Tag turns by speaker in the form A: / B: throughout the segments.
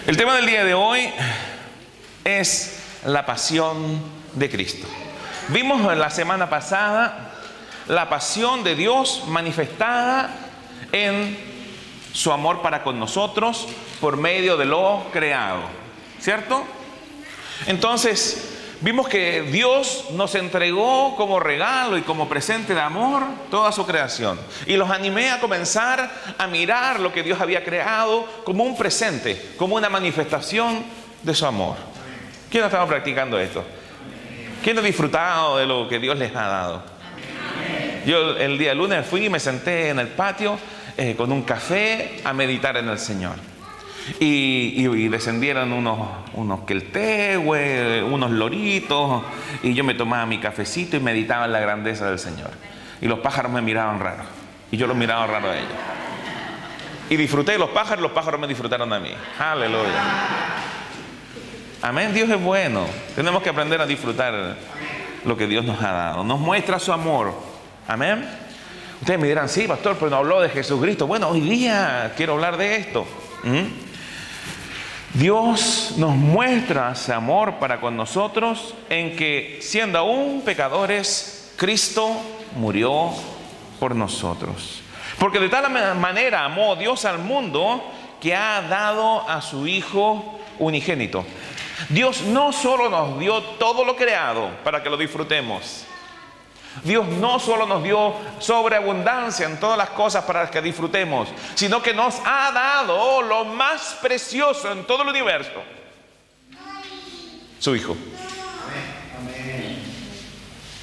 A: El tema del día de hoy es la pasión de Cristo. Vimos la semana pasada la pasión de Dios manifestada en su amor para con nosotros por medio de lo creado, ¿cierto? Entonces, vimos que Dios nos entregó como regalo y como presente de amor toda su creación. Y los animé a comenzar a mirar lo que Dios había creado como un presente, como una manifestación de su amor. ¿Quién ha estado practicando esto? ¿Quién ha disfrutado de lo que Dios les ha dado? Yo el día lunes fui y me senté en el patio con un café a meditar en el Señor. Y descendieron unos queltehue, unos loritos, y yo me tomaba mi cafecito y meditaba en la grandeza del Señor. Y los pájaros me miraban raro, y yo los miraba raro a ellos. Y disfruté de los pájaros me disfrutaron a mí. Aleluya. Amén. Dios es bueno. Tenemos que aprender a disfrutar lo que Dios nos ha dado. Nos muestra su amor. Amén. Ustedes me dirán, sí, pastor, pero no habló de Jesucristo. Bueno, hoy día quiero hablar de esto. Dios nos muestra ese amor para con nosotros en que, siendo aún pecadores, Cristo murió por nosotros. Porque de tal manera amó Dios al mundo que ha dado a su Hijo unigénito. Dios no solo nos dio todo lo creado para que lo disfrutemos. Dios no solo nos dio sobreabundancia en todas las cosas para las que disfrutemos, sino que nos ha dado lo más precioso en todo el universo: su Hijo.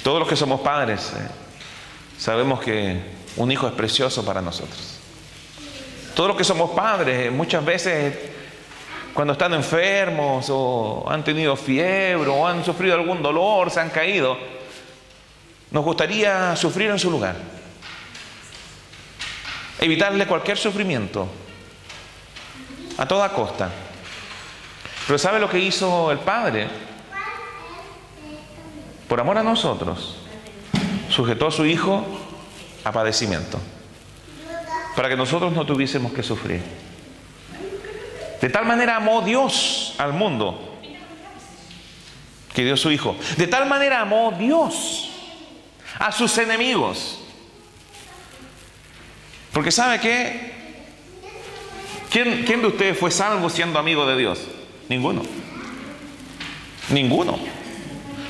A: Todos los que somos padres sabemos que un hijo es precioso para nosotros. Todos los que somos padres, muchas veces cuando están enfermos o han tenido fiebre o han sufrido algún dolor, se han caído, nos gustaría sufrir en su lugar, evitarle cualquier sufrimiento a toda costa. Pero ¿sabe lo que hizo el Padre? Por amor a nosotros, sujetó a su Hijo a padecimiento para que nosotros no tuviésemos que sufrir. De tal manera amó Dios al mundo que dio su Hijo. De tal manera amó Dios a sus enemigos. Porque ¿sabe qué? ¿Quién de ustedes fue salvo siendo amigo de Dios? Ninguno. Ninguno.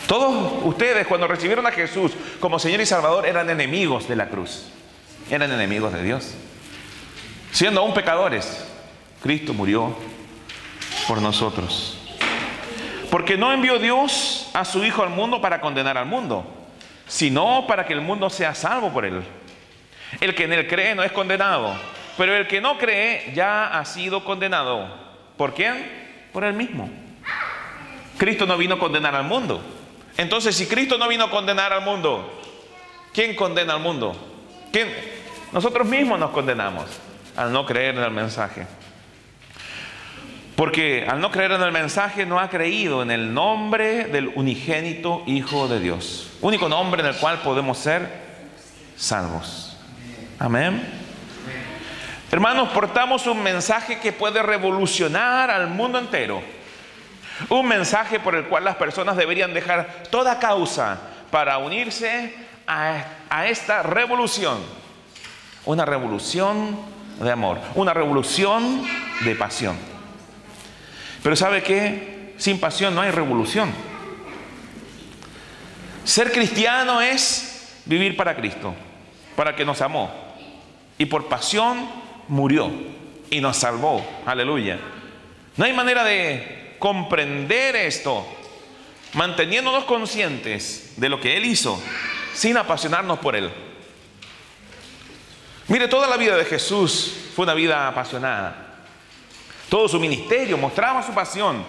A: Todos ustedes, cuando recibieron a Jesús como Señor y Salvador, eran enemigos de la cruz. Eran enemigos de Dios. Siendo aún pecadores, Cristo murió por nosotros. Porque no envió Dios a su Hijo al mundo para condenar al mundo, sino para que el mundo sea salvo por él. El que en él cree no es condenado, pero el que no cree ya ha sido condenado. ¿Por quién? Por él mismo. Cristo no vino a condenar al mundo. Entonces, si Cristo no vino a condenar al mundo, ¿quién condena al mundo? ¿Quién? Nosotros mismos nos condenamos al no creer en el mensaje. Porque al no creer en el mensaje no ha creído en el nombre del unigénito Hijo de Dios, único nombre en el cual podemos ser salvos. Amén. Hermanos, portamos un mensaje que puede revolucionar al mundo entero. Un mensaje por el cual las personas deberían dejar toda causa para unirse a esta revolución. Una revolución de amor, una revolución de pasión. Pero ¿sabe qué? Sin pasión no hay revolución. Ser cristiano es vivir para Cristo, para el que nos amó y por pasión murió y nos salvó. Aleluya. No hay manera de comprender esto manteniéndonos conscientes de lo que Él hizo sin apasionarnos por Él. Mire, toda la vida de Jesús fue una vida apasionada. Todo su ministerio mostraba su pasión.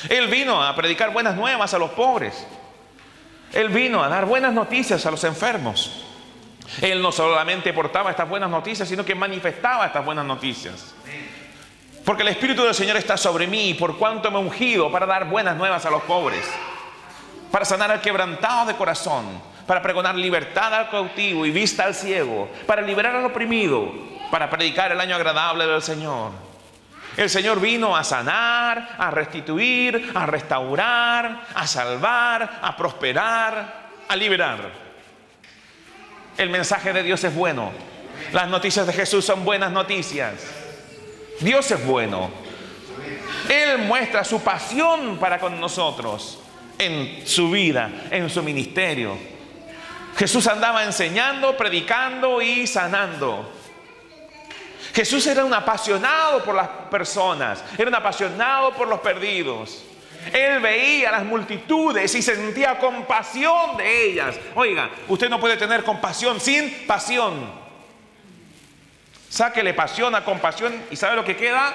A: Él vino a predicar buenas nuevas a los pobres. Él vino a dar buenas noticias a los enfermos. Él no solamente portaba estas buenas noticias, sino que manifestaba estas buenas noticias. Porque el Espíritu del Señor está sobre mí, por cuanto me ha ungido para dar buenas nuevas a los pobres, para sanar al quebrantado de corazón, para pregonar libertad al cautivo y vista al ciego, para liberar al oprimido, para predicar el año agradable del Señor. El Señor vino a sanar, a restituir, a restaurar, a salvar, a prosperar, a liberar. El mensaje de Dios es bueno. Las noticias de Jesús son buenas noticias. Dios es bueno. Él muestra su pasión para con nosotros en su vida, en su ministerio. Jesús andaba enseñando, predicando y sanando. Jesús era un apasionado por las personas, era un apasionado por los perdidos. Él veía las multitudes y sentía compasión de ellas. Oiga, usted no puede tener compasión sin pasión. Sáquele pasión a compasión y ¿sabe lo que queda?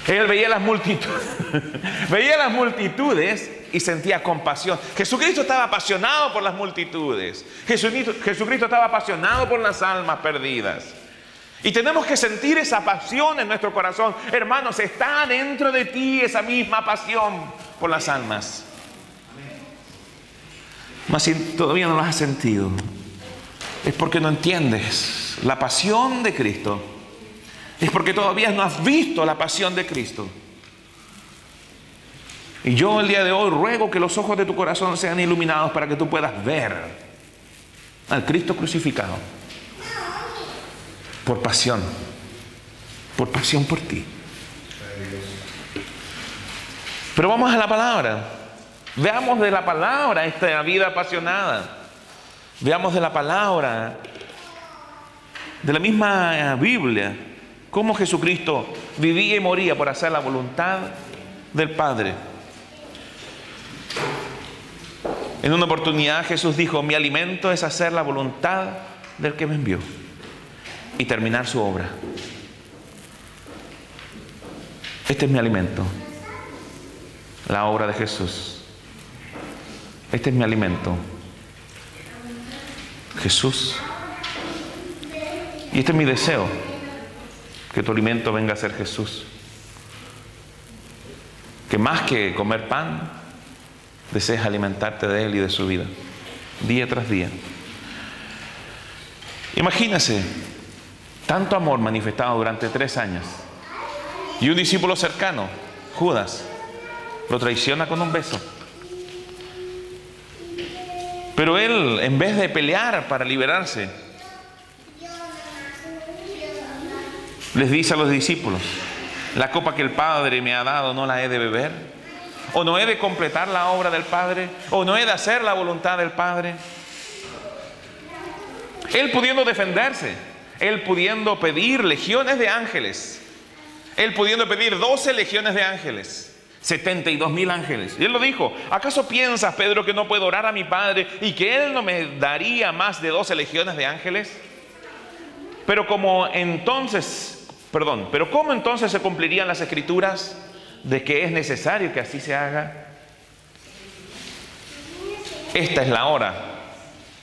A: Él veía las multitudes y sentía compasión. Jesucristo estaba apasionado por las multitudes. Jesucristo estaba apasionado por las almas perdidas. Y tenemos que sentir esa pasión en nuestro corazón. Hermanos, está dentro de ti esa misma pasión por las almas. Mas si todavía no lo has sentido, es porque no entiendes la pasión de Cristo. Es porque todavía no has visto la pasión de Cristo. Y yo el día de hoy ruego que los ojos de tu corazón sean iluminados para que tú puedas ver al Cristo crucificado. Por pasión por ti. Pero vamos a la palabra. Veamos de la palabra esta vida apasionada. Veamos de la palabra, de la misma Biblia, cómo Jesucristo vivía y moría por hacer la voluntad del Padre. En una oportunidad Jesús dijo: mi alimento es hacer la voluntad del que me envió y terminar su obra. Este es mi alimento, la obra de Jesús. Este es mi alimento, Jesús. Y este es mi deseo, que tu alimento venga a ser Jesús. Que más que comer pan, desees alimentarte de Él y de su vida, día tras día. Imagínese tanto amor manifestado durante 3 años y un discípulo cercano, Judas, lo traiciona con un beso. Pero él, en vez de pelear para liberarse, les dice a los discípulos: la copa que el Padre me ha dado, ¿no la he de beber? ¿O no he de completar la obra del Padre? ¿O no he de hacer la voluntad del Padre? Él pudiendo defenderse, él pudiendo pedir legiones de ángeles, él pudiendo pedir 12 legiones de ángeles, 72,000 ángeles. Y él lo dijo: ¿acaso piensas, Pedro, que no puedo orar a mi Padre y que Él no me daría más de 12 legiones de ángeles? Pero ¿cómo entonces se cumplirían las Escrituras de que es necesario que así se haga? Esta es la hora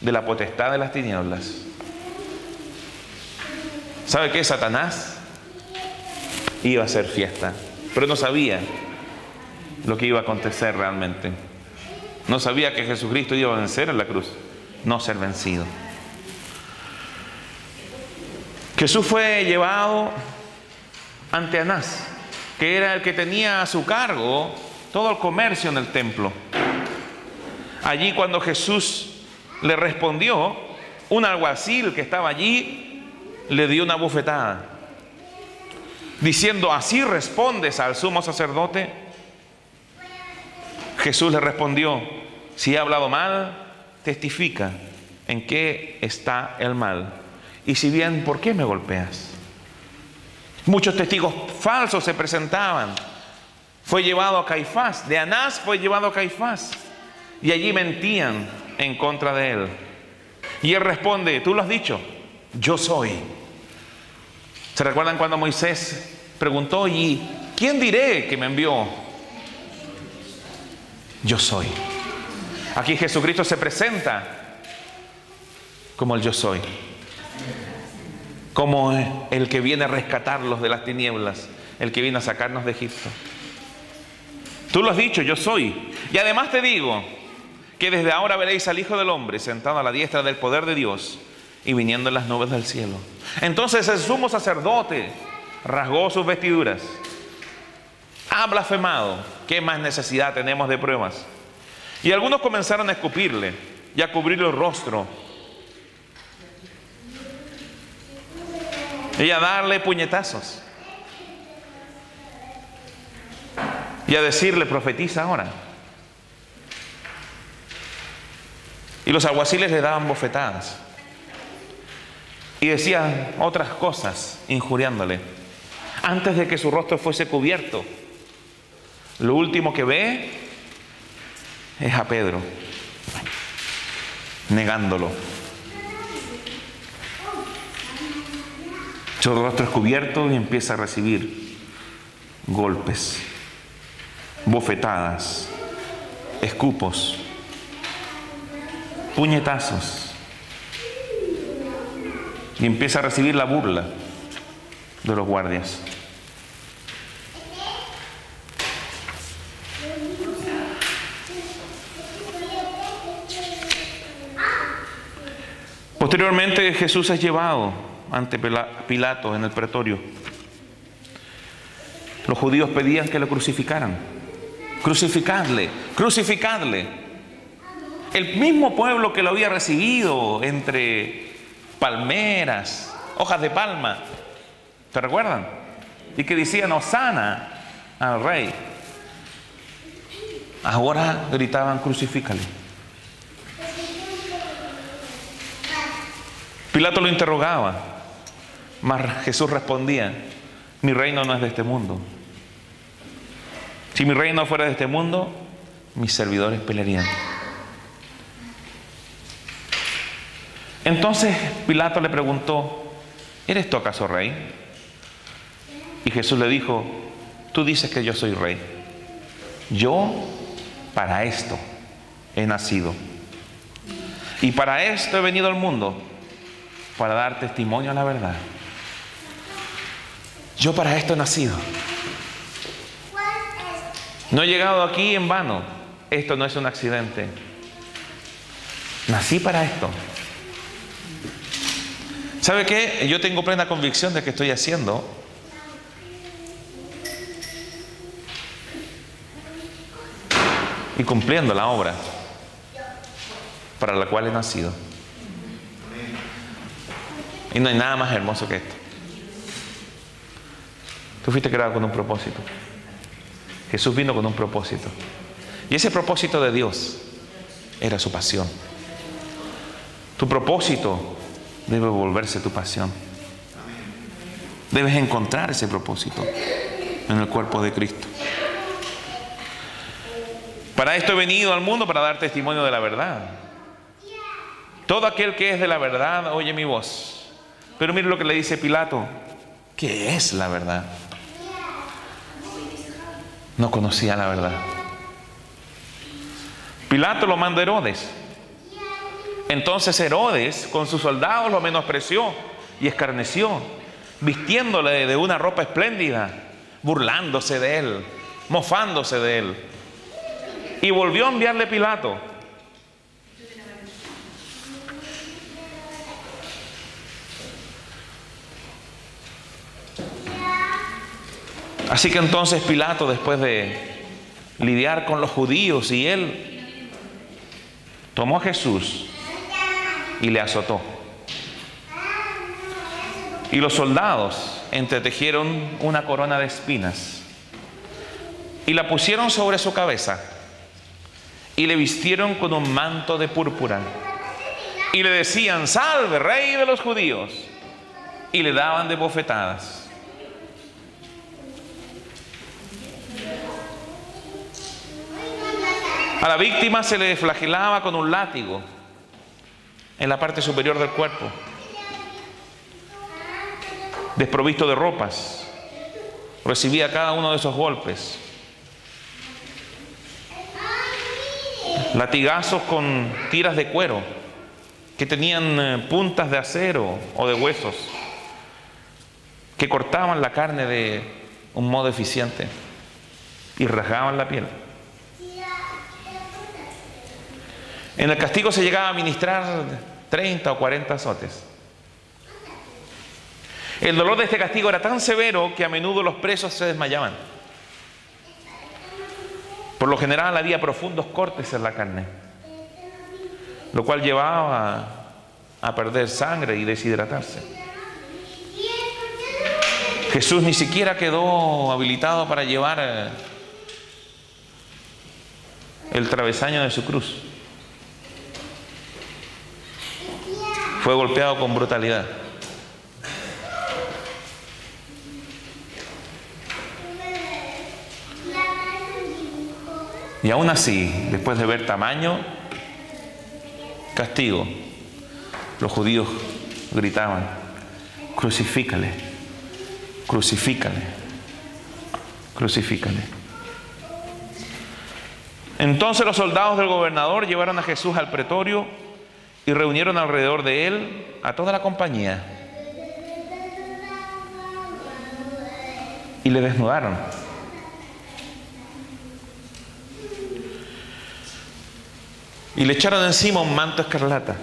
A: de la potestad de las tinieblas. ¿Sabe qué? Satanás iba a hacer fiesta, pero no sabía lo que iba a acontecer realmente. No sabía que Jesucristo iba a vencer en la cruz, no ser vencido. Jesús fue llevado ante Anás, que era el que tenía a su cargo todo el comercio en el templo. Allí, cuando Jesús le respondió, un alguacil que estaba allí le dio una bofetada, diciendo: ¿así respondes al sumo sacerdote? Jesús le respondió: si he hablado mal, testifica en qué está el mal. Y si bien, ¿por qué me golpeas? Muchos testigos falsos se presentaban. Fue llevado a Caifás. De Anás fue llevado a Caifás. Y allí mentían en contra de él. Y él responde: tú lo has dicho, yo soy. ¿Se recuerdan cuando Moisés preguntó: ¿y quién diré que me envió? Yo soy. Aquí Jesucristo se presenta como el yo soy, como el que viene a rescatarlos de las tinieblas, el que viene a sacarnos de Egipto. Tú lo has dicho, yo soy. Y además te digo que desde ahora veréis al Hijo del Hombre sentado a la diestra del poder de Dios y viniendo en las nubes del cielo. Entonces el sumo sacerdote rasgó sus vestiduras. Ha blasfemado. ¿Qué más necesidad tenemos de pruebas? Y algunos comenzaron a escupirle y a cubrirle el rostro y a darle puñetazos y a decirle: profetiza ahora. Y los alguaciles le daban bofetadas y decían otras cosas, injuriándole. Antes de que su rostro fuese cubierto, lo último que ve es a Pedro negándolo. Su rostro es cubierto y empieza a recibir golpes, bofetadas, escupos, puñetazos, y empieza a recibir la burla de los guardias. Posteriormente Jesús es llevado ante Pilato en el pretorio. Los judíos pedían que lo crucificaran. Crucificadle, crucificadle. El mismo pueblo que lo había recibido entre palmeras, hojas de palma, ¿te recuerdan? Y que decían: Hosana al rey. Ahora gritaban: crucifícale. Pilato lo interrogaba, mas Jesús respondía: mi reino no es de este mundo. Si mi reino fuera de este mundo, mis servidores pelearían. Entonces Pilato le preguntó: ¿eres tú acaso rey? Y Jesús le dijo: tú dices que yo soy rey. Yo para esto he nacido, y para esto he venido al mundo, para dar testimonio a la verdad. Yo para esto he nacido. No he llegado aquí en vano. Esto no es un accidente. Nací para esto. ¿Sabe qué? Yo tengo plena convicción de que estoy haciendo y cumpliendo la obra para la cual he nacido. Y no hay nada más hermoso que esto. Tú fuiste creado con un propósito. Jesús vino con un propósito. Y ese propósito de Dios era su pasión. Tu propósito debe volverse tu pasión. Debes encontrar ese propósito en el cuerpo de Cristo. Para esto he venido al mundo, para dar testimonio de la verdad. Todo aquel que es de la verdad oye mi voz. Pero mire lo que le dice Pilato: ¿qué es la verdad? No conocía la verdad. Pilato lo manda a Herodes. Entonces Herodes con sus soldados lo menospreció y escarneció, vistiéndole de una ropa espléndida, burlándose de él, mofándose de él. Y volvió a enviarle Pilato. Así que entonces Pilato, después de lidiar con los judíos y él, tomó a Jesús y le azotó. Y los soldados entretejieron una corona de espinas y la pusieron sobre su cabeza y le vistieron con un manto de púrpura y le decían: salve, rey de los judíos, y le daban de bofetadas. A la víctima se le flagelaba con un látigo en la parte superior del cuerpo, desprovisto de ropas. Recibía cada uno de esos golpes. Latigazos con tiras de cuero que tenían puntas de acero o de huesos, que cortaban la carne de un modo eficiente y rasgaban la piel. En el castigo se llegaba a ministrar 30 o 40 azotes. El dolor de este castigo era tan severo que a menudo los presos se desmayaban. Por lo general había profundos cortes en la carne, lo cual llevaba a perder sangre y deshidratarse. Jesús ni siquiera quedó habilitado para llevar el travesaño de su cruz. Fue golpeado con brutalidad. Y aún así, después de ver tamaño castigo, los judíos gritaban: crucifícale, crucifícale, crucifícale. Entonces los soldados del gobernador llevaron a Jesús al pretorio y reunieron alrededor de él a toda la compañía y le desnudaron. Y le echaron encima un manto escarlata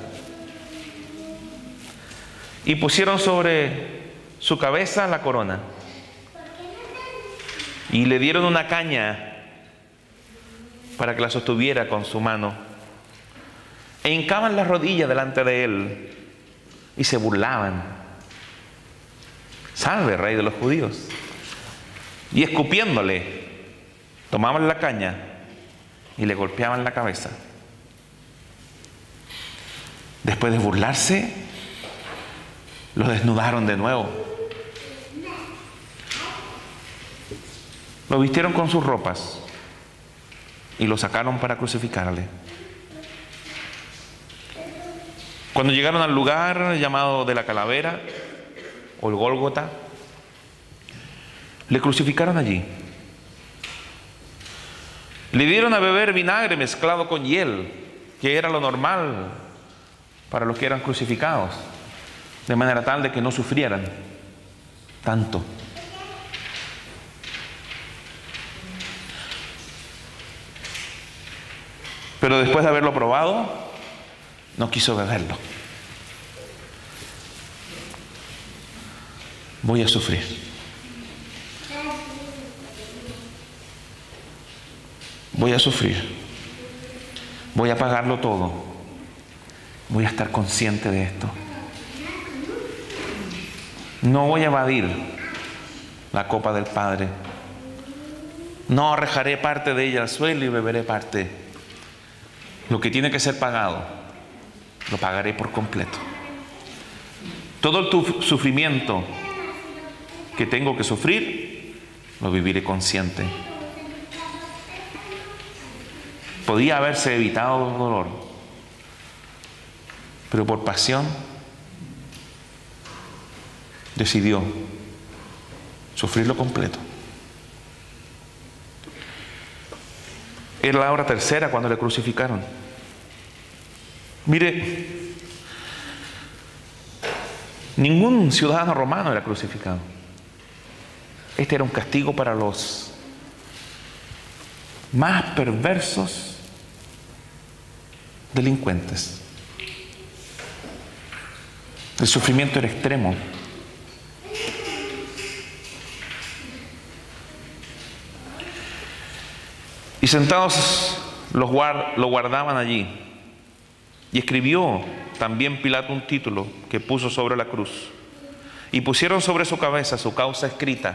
A: y pusieron sobre su cabeza la corona y le dieron una caña para que la sostuviera con su mano, e hincaban las rodillas delante de él y se burlaban: salve, rey de los judíos. Y escupiéndole, tomaban la caña y le golpeaban la cabeza. Después de burlarse, lo desnudaron de nuevo. Lo vistieron con sus ropas y lo sacaron para crucificarle. Cuando llegaron al lugar llamado de la calavera, o el Gólgota, le crucificaron allí. Le dieron a beber vinagre mezclado con hiel, que era lo normal para los que eran crucificados, de manera tal de que no sufrieran tanto. Pero después de haberlo probado, no quiso beberlo. Voy a sufrir. Voy a sufrir. Voy a pagarlo todo. Voy a estar consciente de esto. No voy a evadir la copa del Padre. No arrojaré parte de ella al suelo y beberé parte. Lo que tiene que ser pagado, lo pagaré por completo. Todo el sufrimiento que tengo que sufrir, lo viviré consciente. Podía haberse evitado el dolor, pero por pasión decidió sufrirlo completo. Era la hora tercera cuando le crucificaron. Mire, ningún ciudadano romano era crucificado. Este era un castigo para los más perversos delincuentes. El sufrimiento era extremo. Y sentados lo guardaban allí. Y escribió también Pilato un título que puso sobre la cruz. Y pusieron sobre su cabeza su causa escrita,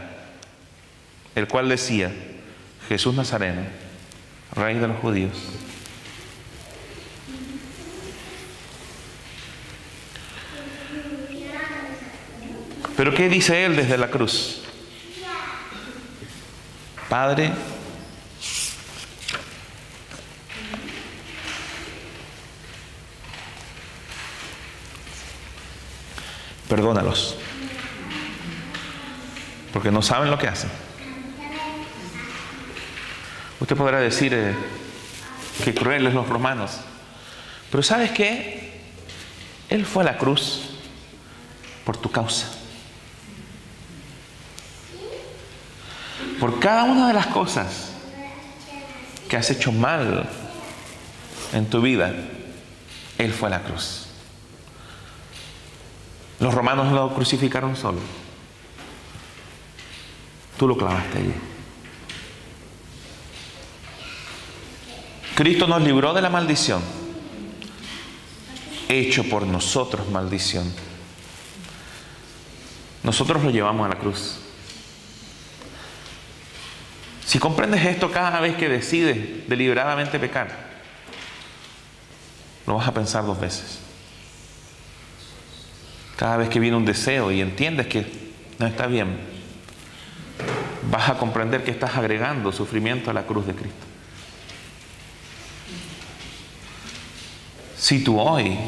A: el cual decía: Jesús Nazareno, Rey de los judíos. Pero ¿qué dice él desde la cruz? Padre, perdónalos, porque no saben lo que hacen. Usted podrá decir que crueles los romanos, pero ¿sabes qué? Él fue a la cruz por tu causa. Por cada una de las cosas que has hecho mal en tu vida, Él fue a la cruz. Los romanos lo crucificaron solo. Tú lo clavaste allí. Cristo nos libró de la maldición, hecho por nosotros maldición. Nosotros lo llevamos a la cruz. Si comprendes esto cada vez que decides deliberadamente pecar, lo vas a pensar 2 veces. Cada vez que viene un deseo y entiendes que no está bien, vas a comprender que estás agregando sufrimiento a la cruz de Cristo. Si tú hoy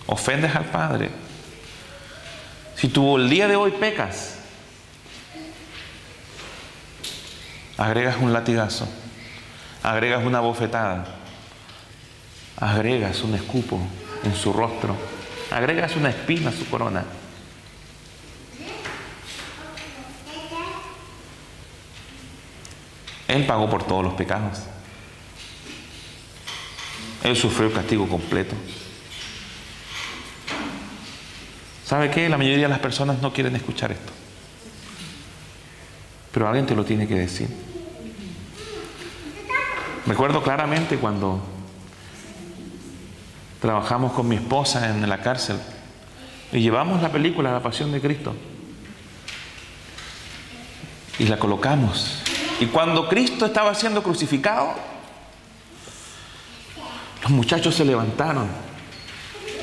A: ofendes al Padre, si tú el día de hoy pecas, agregas un latigazo, agregas una bofetada, agregas un escupo en su rostro, agregas una espina a su corona. Él pagó por todos los pecados. Él sufrió el castigo completo. ¿Sabe qué? La mayoría de las personas no quieren escuchar esto. Pero alguien te lo tiene que decir. Recuerdo claramente cuando trabajamos con mi esposa en la cárcel y llevamos la película La Pasión de Cristo y la colocamos. Y cuando Cristo estaba siendo crucificado, los muchachos se levantaron,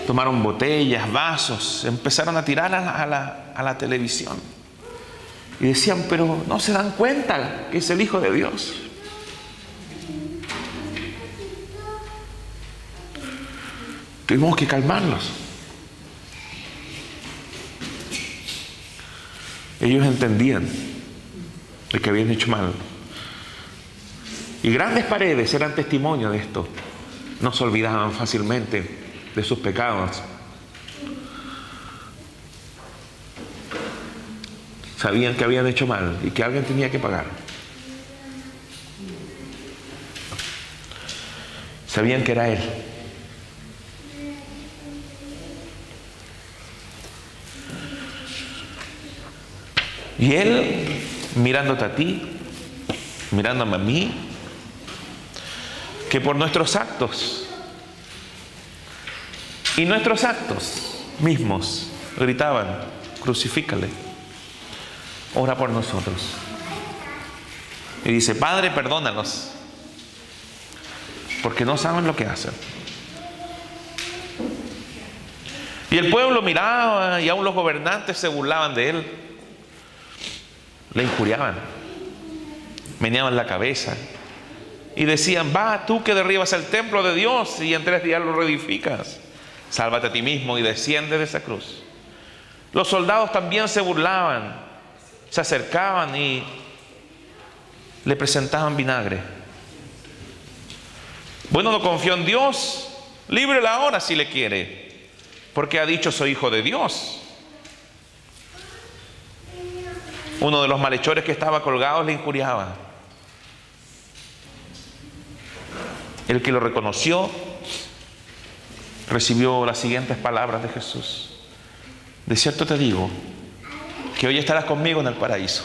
A: tomaron botellas, vasos, empezaron a tirar a la televisión. Y decían, pero no se dan cuenta que es el Hijo de Dios. Tuvimos que calmarlos. Ellos entendían de que habían hecho mal. Y grandes paredes eran testimonio de esto. No se olvidaban fácilmente de sus pecados. Sabían que habían hecho mal y que alguien tenía que pagar. Sabían que era Él. Y Él, mirándote a ti, mirándome a mí, que por nuestros actos y nuestros actos mismos gritaban, crucifícale, ora por nosotros. Y dice, Padre, perdónalos, porque no saben lo que hacen. Y el pueblo miraba y aún los gobernantes se burlaban de Él. Le injuriaban, meneaban la cabeza y decían, va, tú que derribas el templo de Dios y en 3 días lo reedificas, sálvate a ti mismo y desciende de esa cruz. Los soldados también se burlaban, se acercaban y le presentaban vinagre. Bueno, no confió en Dios, líbrela ahora si le quiere, porque ha dicho soy hijo de Dios. Uno de los malhechores que estaba colgado le injuriaba. El que lo reconoció recibió las siguientes palabras de Jesús: de cierto te digo que hoy estarás conmigo en el paraíso.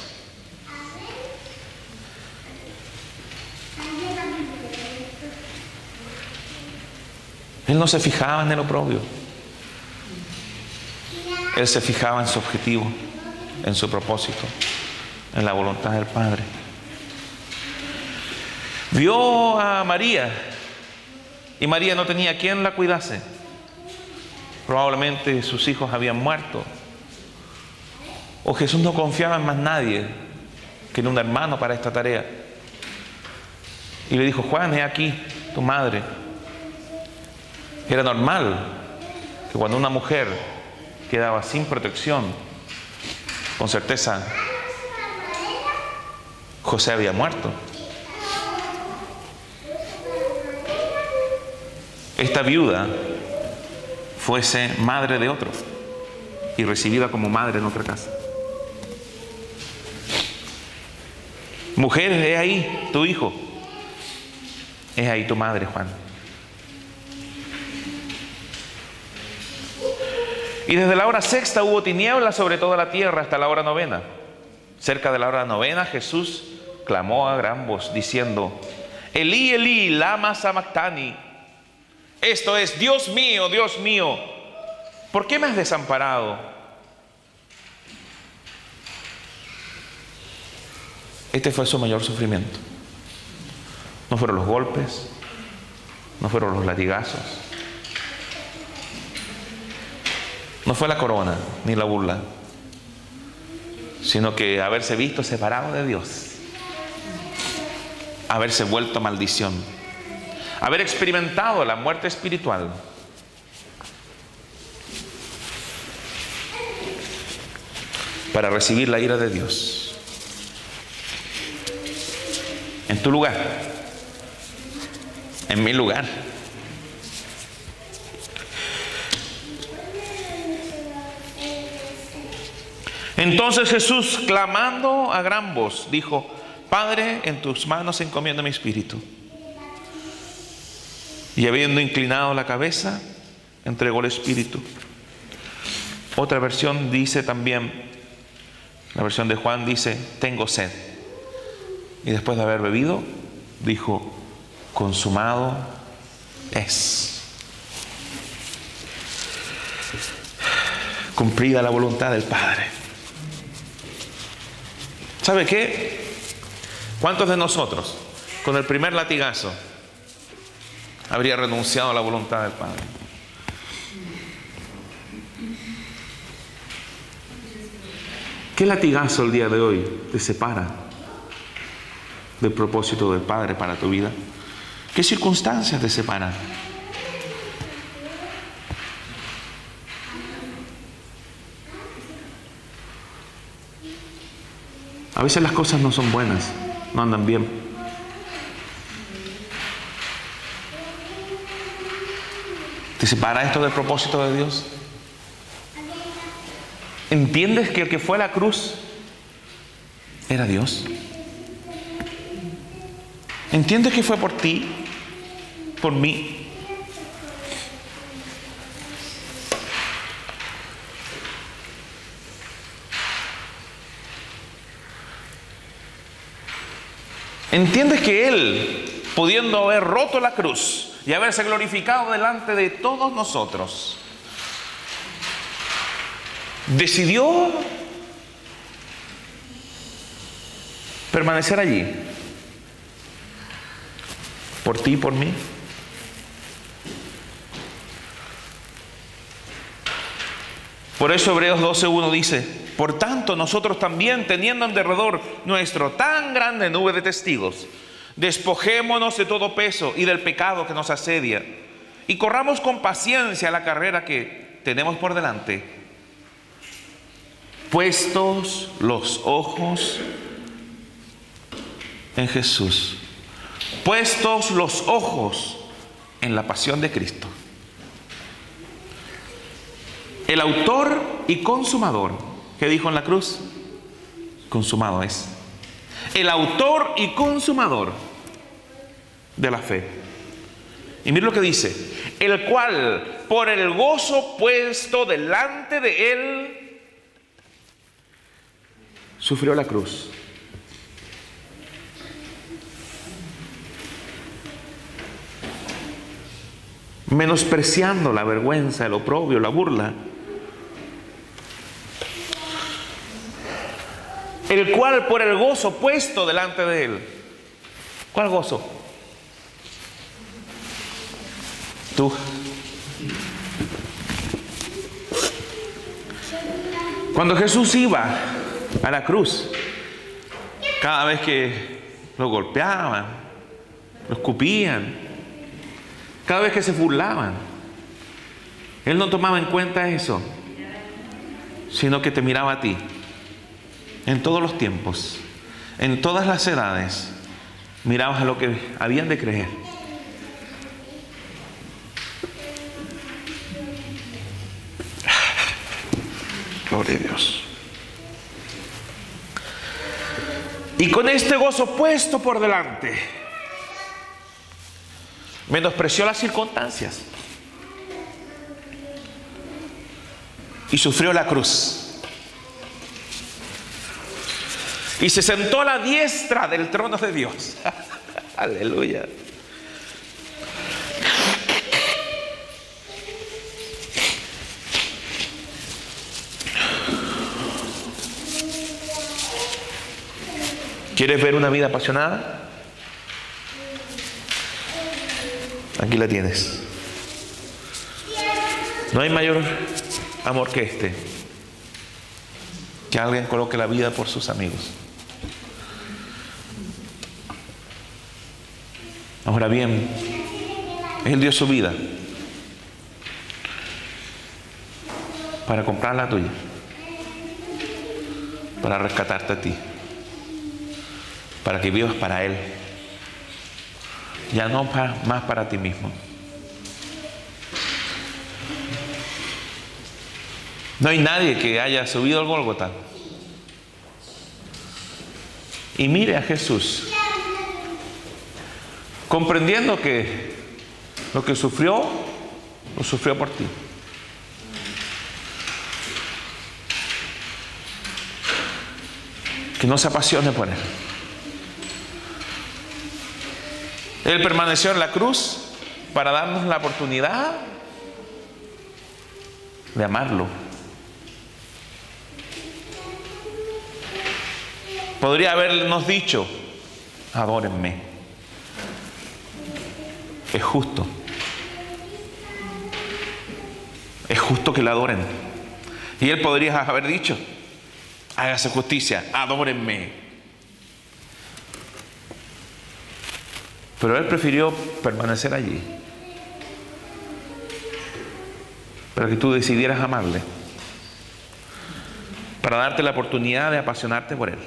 A: Él no se fijaba en el oprobio. Él se fijaba en su objetivo, en su propósito, en la voluntad del Padre. Vio a María y María no tenía quien la cuidase. Probablemente sus hijos habían muerto, o Jesús no confiaba en más nadie que en un hermano para esta tarea. Y le dijo, Juan, he aquí tu madre. Era normal que cuando una mujer quedaba sin protección, con certeza José había muerto. Esta viuda fuese madre de otro y recibida como madre en otra casa. Mujer, he ahí tu hijo, he ahí tu madre, Juan. Y desde la hora 6ª hubo tinieblas sobre toda la tierra hasta la hora 9ª. Cerca de la hora novena, Jesús clamó a gran voz diciendo: Elí, Elí, lama sabactani. Esto es: Dios mío, ¿por qué me has desamparado? Este fue su mayor sufrimiento. No fueron los golpes, no fueron los latigazos, no fue la corona ni la burla, sino que haberse visto separado de Dios, haberse vuelto maldición, haber experimentado la muerte espiritual. Para recibir la ira de Dios en tu lugar, en mi lugar. Entonces Jesús, clamando a gran voz, dijo: Padre, en tus manos encomiendo mi espíritu. Y habiendo inclinado la cabeza, entregó el espíritu. Otra versión dice también, la versión de Juan dice: tengo sed. Y después de haber bebido, dijo: consumado es. Cumplida la voluntad del Padre. ¿Sabe qué? ¿Cuántos de nosotros con el primer latigazo habría renunciado a la voluntad del Padre? ¿Qué latigazo el día de hoy te separa del propósito del Padre para tu vida? ¿Qué circunstancias te separan? A veces las cosas no son buenas, no andan bien. ¿Te separa esto del propósito de Dios? ¿Entiendes que el que fue a la cruz era Dios? ¿Entiendes que fue por ti, por mí? ¿Entiendes que Él, pudiendo haber roto la cruz y haberse glorificado delante de todos nosotros, decidió permanecer allí por ti y por mí? Por eso Hebreos 12:1 dice: por tanto, nosotros también, teniendo en derredor nuestro tan grande nube de testigos, despojémonos de todo peso y del pecado que nos asedia, y corramos con paciencia la carrera que tenemos por delante, puestos los ojos en Jesús, puestos los ojos en la pasión de Cristo, el autor y consumador. ¿Qué dijo en la cruz? Consumado es. El autor y consumador de la fe. Y mira lo que dice: el cual, por el gozo puesto delante de él, sufrió la cruz. Menospreciando la vergüenza, el oprobio, la burla. El cual, por el gozo puesto delante de él. ¿Cuál gozo? Tú. Cuando Jesús iba a la cruz, cada vez que lo golpeaban, lo escupían, cada vez que se burlaban, Él no tomaba en cuenta eso, sino que te miraba a ti. En todos los tiempos, en todas las edades, mirabas a lo que habían de creer. Gloria a Dios. Y con este gozo puesto por delante, menospreció las circunstancias y sufrió la cruz. y se sentó a la diestra del trono de Dios. Aleluya. ¿Quieres ver una vida apasionada? Aquí la tienes. No hay mayor amor que este, que alguien coloque la vida por sus amigos. Ahora bien, Él dio su vida para comprar la tuya, para rescatarte a ti, para que vivas para Él, ya no más para ti mismo. No hay nadie que haya subido al Gólgota y mire a Jesús, comprendiendo que lo que sufrió, lo sufrió por ti. Que no se apasione por Él. Él permaneció en la cruz para darnos la oportunidad de amarlo. Podría habernos dicho: adórenme. Es justo. Es justo que le adoren. Y Él podría haber dicho: hágase justicia, adórenme. Pero Él prefirió permanecer allí para que tú decidieras amarle, para darte la oportunidad de apasionarte por Él.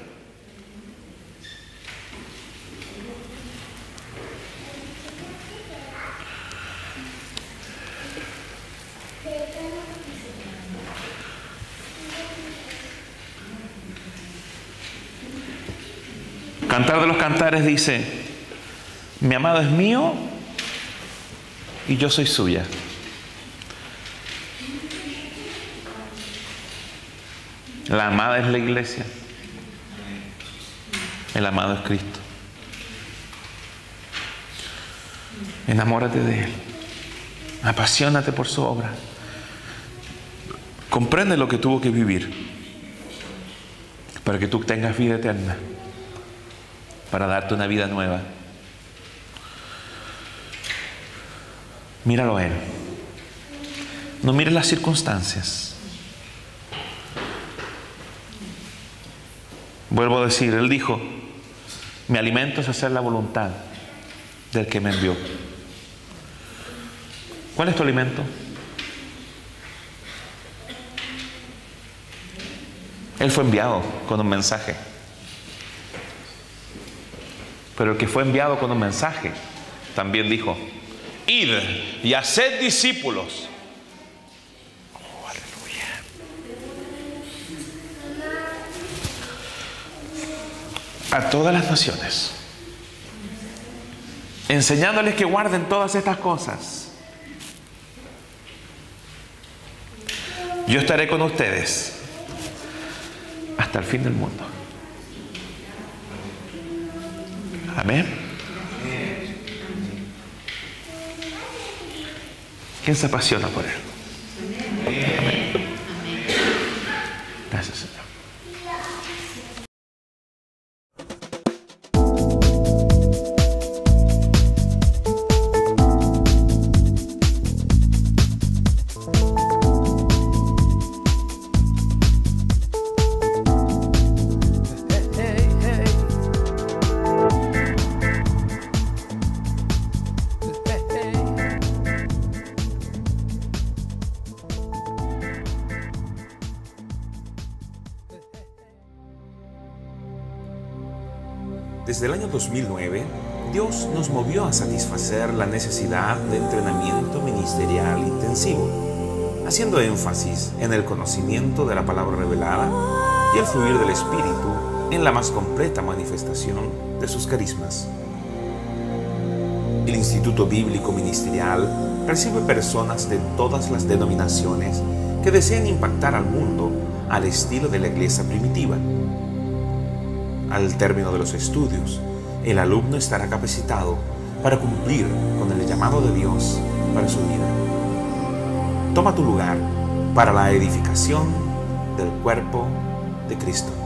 A: Cantar de los Cantares dice: mi amado es mío y yo soy suya. La amada es la iglesia. El amado es Cristo. Enamórate de Él. Apasionate por su obra. Comprende lo que tuvo que vivir para que tú tengas vida eterna, para darte una vida nueva. Míralo a Él. No mires las circunstancias. Vuelvo a decir, Él dijo: mi alimento es hacer la voluntad del que me envió. ¿Cuál es tu alimento? Él fue enviado con un mensaje. Pero el que fue enviado con un mensaje también dijo: id y haced discípulos. Oh, aleluya. A todas las naciones, enseñándoles que guarden todas estas cosas. Yo estaré con ustedes hasta el fin del mundo. Amén. ¿Quién se apasiona por Él? Amén. Gracias, Señor.
B: Desde el año 2009, Dios nos movió a satisfacer la necesidad de entrenamiento ministerial intensivo, haciendo énfasis en el conocimiento de la palabra revelada y el fluir del Espíritu en la más completa manifestación de sus carismas. El Instituto Bíblico Ministerial recibe personas de todas las denominaciones que deseen impactar al mundo al estilo de la iglesia primitiva. Al término de los estudios, el alumno estará capacitado para cumplir con el llamado de Dios para su vida. Toma tu lugar para la edificación del cuerpo de Cristo.